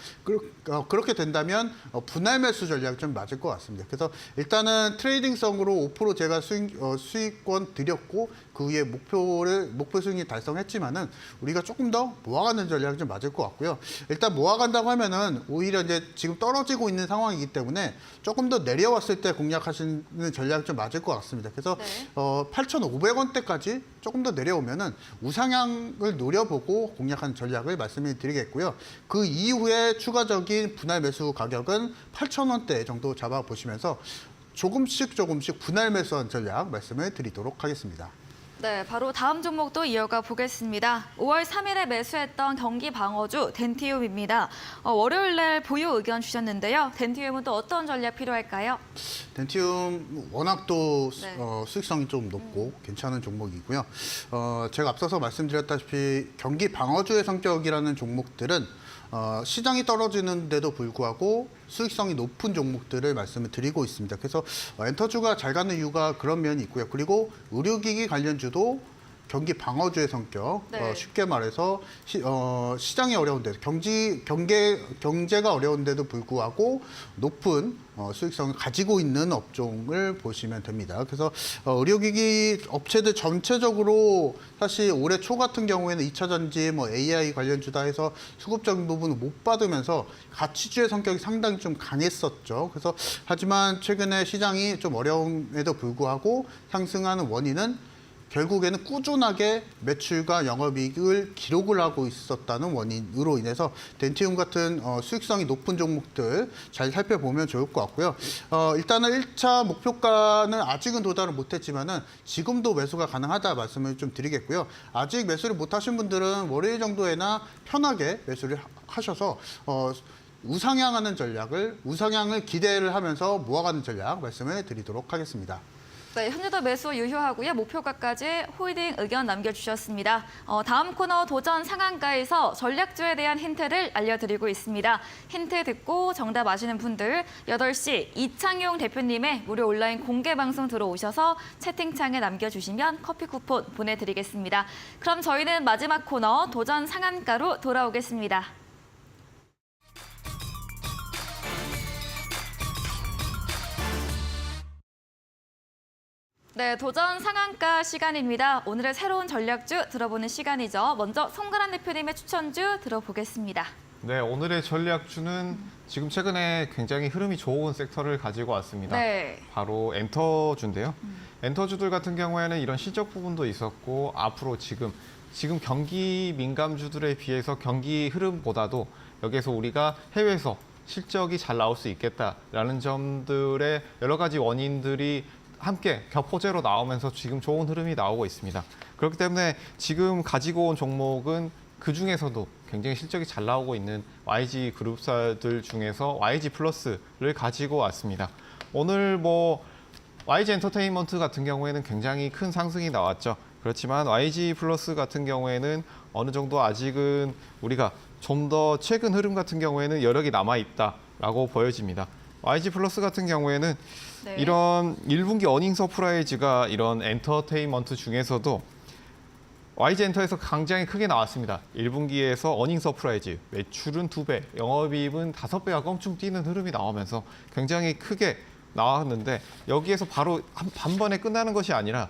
그렇게 된다면 분할 매수 전략이 좀 맞을 것 같습니다. 그래서 일단은 트레이딩성으로 5% 제가 수익권 드렸고, 그 위에 목표 수익이 달성했지만은 우리가 조금 더 모아가는 전략이 좀 맞을 것 같고요. 일단 모아간다고 하면은 오히려 이제 지금 떨어지고 있는 상황이기 때문에 조금 더 내려왔을 때 공략하시는 전략이 좀 맞을 것 같습니다. 그래서 네. 8,500원대까지 조금 더 내려오면은 우상향을 노려보고 공략하는 전략을 말씀을 드리겠고요. 그 이후에 추가적인 분할 매수 가격은 8,000원대 정도 잡아보시면서 조금씩 분할 매수한 전략 말씀을 드리도록 하겠습니다. 네, 바로 다음 종목도 이어가 보겠습니다. 5월 3일에 매수했던 경기 방어주 덴티움입니다. 월요일 날 보유 의견 주셨는데요. 덴티움은 또 어떤 전략 필요할까요? 덴티움 워낙 또 네. 수익성이 좀 높고 괜찮은 종목이고요. 제가 앞서서 말씀드렸다시피 경기 방어주의 성격이라는 종목들은 시장이 떨어지는데도 불구하고 수익성이 높은 종목들을 말씀을 드리고 있습니다. 그래서 엔터주가 잘 가는 이유가 그런 면이 있고요. 그리고 의료기기 관련주도 경기 방어주의 성격, 네. 쉽게 말해서 시장이 어려운데 경제가 어려운데도 불구하고 높은 수익성을 가지고 있는 업종을 보시면 됩니다. 그래서 의료기기 업체들 전체적으로 사실 올해 초 같은 경우에는 2차 전지, 뭐 AI 관련주다 해서 수급적인 부분을 못 받으면서 가치주의 성격이 상당히 좀 강했었죠. 그래서 하지만 최근에 시장이 좀 어려움에도 불구하고 상승하는 원인은 결국에는 꾸준하게 매출과 영업이익을 기록을 하고 있었다는 원인으로 인해서 덴티움 같은 수익성이 높은 종목들 잘 살펴보면 좋을 것 같고요. 일단은 1차 목표가는 아직은 도달을 못했지만은 지금도 매수가 가능하다 말씀을 좀 드리겠고요. 아직 매수를 못하신 분들은 월요일 정도에나 편하게 매수를 하셔서 우상향하는 전략을, 우상향을 기대를 하면서 모아가는 전략 말씀을 드리도록 하겠습니다. 네, 현재도 매수 유효하고요. 목표가까지 홀딩 의견 남겨주셨습니다. 다음 코너 도전 상한가에서 전략주에 대한 힌트를 알려드리고 있습니다. 힌트 듣고 정답 아시는 분들 8시 이창용 대표님의 무료 온라인 공개 방송 들어오셔서 채팅창에 남겨주시면 커피 쿠폰 보내드리겠습니다. 그럼 저희는 마지막 코너 도전 상한가로 돌아오겠습니다. 네, 도전 상한가 시간입니다. 오늘의 새로운 전략주 들어보는 시간이죠. 먼저 송가란 대표님의 추천주 들어보겠습니다. 네, 오늘의 전략주는 지금 최근에 굉장히 흐름이 좋은 섹터를 가지고 왔습니다. 네. 바로 엔터주인데요. 엔터주들 같은 경우에는 이런 실적 부분도 있었고 앞으로 지금 경기 민감주들에 비해서 경기 흐름보다도 여기에서 우리가 해외에서 실적이 잘 나올 수 있겠다라는 점들의 여러 가지 원인들이 함께 격포제로 나오면서 지금 좋은 흐름이 나오고 있습니다. 그렇기 때문에 지금 가지고 온 종목은 그중에서도 굉장히 실적이 잘 나오고 있는 YG 그룹사들 중에서 YG 플러스를 가지고 왔습니다. 오늘 YG 엔터테인먼트 같은 경우에는 굉장히 큰 상승이 나왔죠. 그렇지만 YG 플러스 같은 경우에는 어느 정도 아직은 우리가 좀 더 최근 흐름 같은 경우에는 여력이 남아있다라고 보여집니다. YG 플러스 같은 경우에는 네. 이런 1분기 어닝 서프라이즈가 이런 엔터테인먼트 중에서도 YG 엔터에서 굉장히 크게 나왔습니다. 1분기에서 어닝 서프라이즈, 매출은 2배, 영업이익은 5배가 껑충 뛰는 흐름이 나오면서 굉장히 크게 나왔는데 여기에서 바로 단번에 끝나는 것이 아니라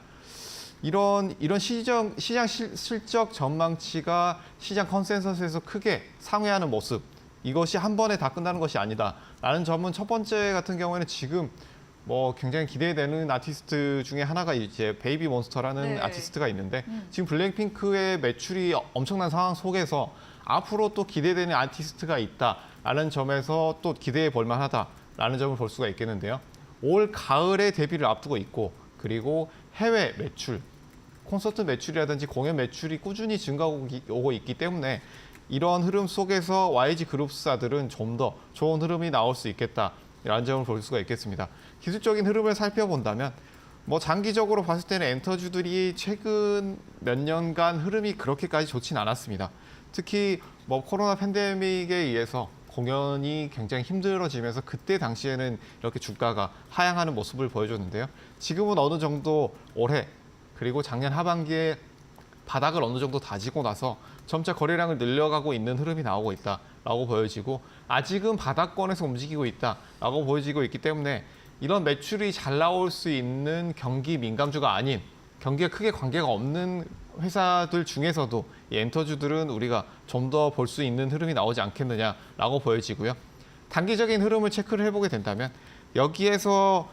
이런 시장 실적 전망치가 시장 컨센서스에서 크게 상회하는 모습, 이것이 한 번에 다 끝나는 것이 아니다라는 점은 첫 번째 같은 경우에는 지금 굉장히 기대되는 아티스트 중에 하나가 이제 베이비 몬스터라는 네. 아티스트가 있는데 지금 블랙핑크의 매출이 엄청난 상황 속에서 앞으로 또 기대되는 아티스트가 있다라는 점에서 또 기대해 볼 만하다라는 점을 볼 수가 있겠는데요. 올 가을에 데뷔를 앞두고 있고 그리고 해외 매출 콘서트 매출이라든지 공연 매출이 꾸준히 증가하고 있기 때문에 이런 흐름 속에서 YG 그룹사들은 좀 더 좋은 흐름이 나올 수 있겠다라는 점을 볼 수가 있겠습니다. 기술적인 흐름을 살펴본다면 뭐 장기적으로 봤을 때는 엔터주들이 최근 몇 년간 흐름이 그렇게까지 좋진 않았습니다. 특히 뭐 코로나 팬데믹에 의해서 공연이 굉장히 힘들어지면서 그때 당시에는 이렇게 주가가 하향하는 모습을 보여줬는데요. 지금은 어느 정도 올해 그리고 작년 하반기에 바닥을 어느 정도 다지고 나서 점차 거래량을 늘려가고 있는 흐름이 나오고 있다라고 보여지고 아직은 바닥권에서 움직이고 있다라고 보여지고 있기 때문에 이런 매출이 잘 나올 수 있는 경기 민감주가 아닌 경기에 크게 관계가 없는 회사들 중에서도 이 엔터주들은 우리가 좀 더 볼 수 있는 흐름이 나오지 않겠느냐라고 보여지고요. 단기적인 흐름을 체크를 해보게 된다면 여기에서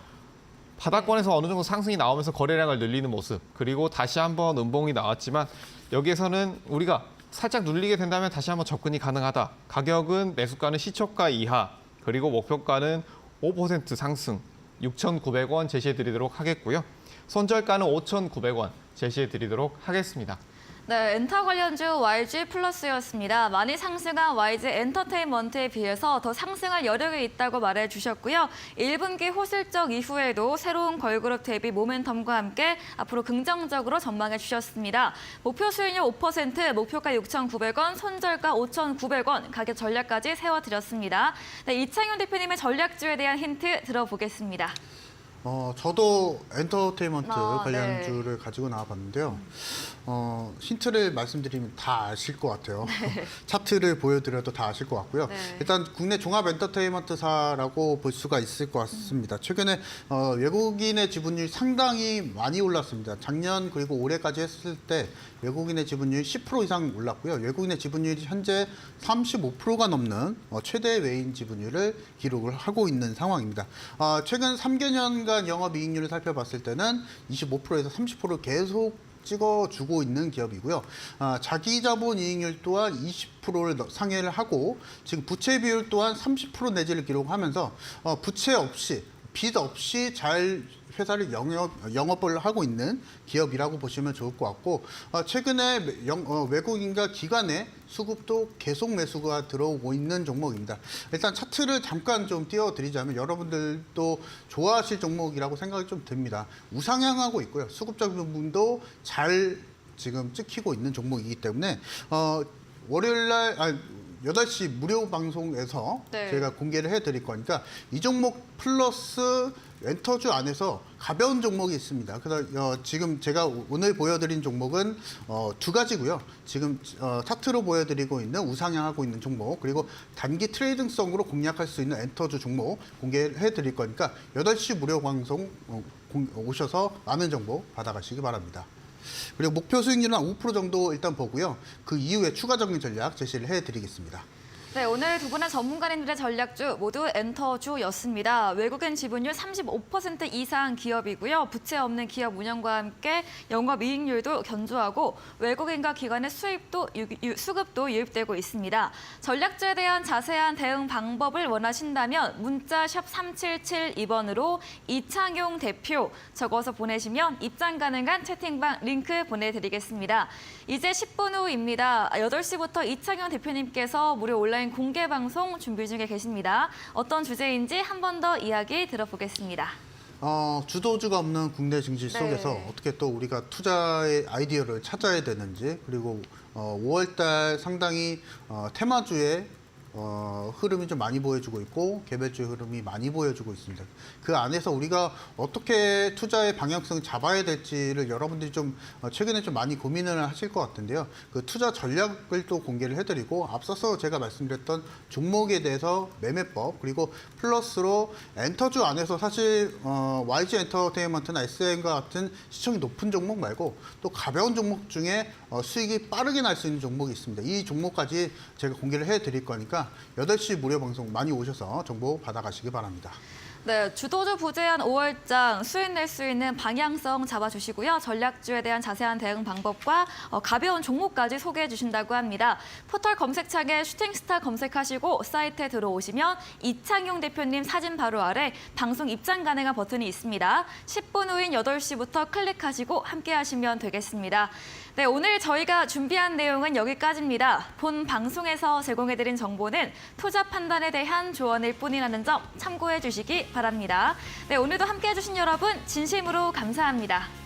바닥권에서 어느 정도 상승이 나오면서 거래량을 늘리는 모습 그리고 다시 한번 음봉이 나왔지만 여기에서는 우리가 살짝 눌리게 된다면 다시 한번 접근이 가능하다. 가격은 매수가는 시초가 이하 그리고 목표가는 5% 상승 6,900원 제시해드리도록 하겠고요. 손절가는 5,900원 제시해드리도록 하겠습니다. 네, 엔터 관련주 YG 플러스였습니다. 많이 상승한 YG 엔터테인먼트에 비해서 더 상승할 여력이 있다고 말해주셨고요. 1분기 호실적 이후에도 새로운 걸그룹 데뷔 모멘텀과 함께 앞으로 긍정적으로 전망해 주셨습니다. 목표 수익률 5%, 목표가 6,900원, 손절가 5,900원, 가격 전략까지 세워드렸습니다. 네, 이창현 대표님의 전략주에 대한 힌트 들어보겠습니다. 저도 엔터테인먼트 네. 관련주를 가지고 나와봤는데요. 힌트를 말씀드리면 다 아실 것 같아요. 차트를 보여드려도 다 아실 것 같고요. 네. 일단 국내 종합 엔터테인먼트사라고 볼 수가 있을 것 같습니다. 최근에 외국인의 지분율이 상당히 많이 올랐습니다. 작년 그리고 올해까지 했을 때 외국인의 지분율이 10% 이상 올랐고요. 외국인의 지분율이 현재 35%가 넘는 최대 외인 지분율을 기록을 하고 있는 상황입니다. 최근 3개년간 영업이익률을 살펴봤을 때는 25%에서 30%를 계속 찍어주고 있는 기업이고요. 자기 자본 이익률 또한 20%를 상회를 하고 지금 부채 비율 또한 30% 내지를 기록하면서 부채 없이 빚 없이 잘 회사를 영업을 하고 있는 기업이라고 보시면 좋을 것 같고 최근에 외국인과 기관의 수급도 계속 매수가 들어오고 있는 종목입니다. 일단 차트를 잠깐 좀 띄워드리자면 여러분들도 좋아하실 종목이라고 생각이 좀 듭니다. 우상향하고 있고요. 수급적 부분도 잘 지금 찍히고 있는 종목이기 때문에 월요일날 8시 무료 방송에서 네. 제가 공개를 해드릴 거니까 이 종목 플러스 엔터주 안에서 가벼운 종목이 있습니다. 그래서 지금 제가 오늘 보여드린 종목은 두 가지고요. 지금 차트로 보여드리고 있는 우상향하고 있는 종목 그리고 단기 트레이딩성으로 공략할 수 있는 엔터주 종목 공개해드릴 거니까 8시 무료 방송 오셔서 많은 정보 받아가시기 바랍니다. 그리고 목표 수익률은 5% 정도 일단 보고요. 그 이후에 추가적인 전략 제시를 해드리겠습니다. 네, 오늘 두 분의 전문가님들의 전략주 모두 엔터주였습니다. 외국인 지분율 35% 이상 기업이고요. 부채 없는 기업 운영과 함께 영업이익률도 견조하고 외국인과 기관의 수급도 유입되고 있습니다. 전략주에 대한 자세한 대응 방법을 원하신다면 문자 샵 3772번으로 이창용 대표 적어서 보내시면 입장 가능한 채팅방 링크 보내드리겠습니다. 이제 10분 후입니다. 8시부터 이창용 대표님께서 무료 온라인 공개 방송 준비 중에 계십니다. 어떤 주제인지 한 번 더 이야기 들어보겠습니다. 주도주가 없는 국내 증시 속에서 어떻게 또 우리가 투자의 아이디어를 찾아야 되는지 그리고 5월달 상당히 테마주의 흐름이 좀 많이 보여주고 있고 개별주의 흐름이 많이 보여주고 있습니다. 그 안에서 우리가 어떻게 투자의 방향성을 잡아야 될지를 여러분들이 좀 최근에 좀 많이 고민을 하실 것 같은데요. 그 투자 전략을 또 공개를 해드리고 앞서서 제가 말씀드렸던 종목에 대해서 매매법 그리고 플러스로 엔터주 안에서 사실 YG 엔터테인먼트나 SM과 같은 시총이 높은 종목 말고 또 가벼운 종목 중에 수익이 빠르게 날 수 있는 종목이 있습니다. 이 종목까지 제가 공개를 해드릴 거니까 8시 무료 방송 많이 오셔서 정보 받아가시기 바랍니다. 네, 주도주 부재한 5월장 수익 낼 수 있는 방향성 잡아주시고요. 전략주에 대한 자세한 대응 방법과 가벼운 종목까지 소개해 주신다고 합니다. 포털 검색창에 슈팅스타 검색하시고 사이트에 들어오시면 이창용 대표님 사진 바로 아래 방송 입장 가능한 버튼이 있습니다. 10분 후인 8시부터 클릭하시고 함께 하시면 되겠습니다. 네, 오늘 저희가 준비한 내용은 여기까지입니다. 본 방송에서 제공해드린 정보는 투자 판단에 대한 조언일 뿐이라는 점 참고해 주시기 바랍니다. 네, 오늘도 함께 해주신 여러분 진심으로 감사합니다.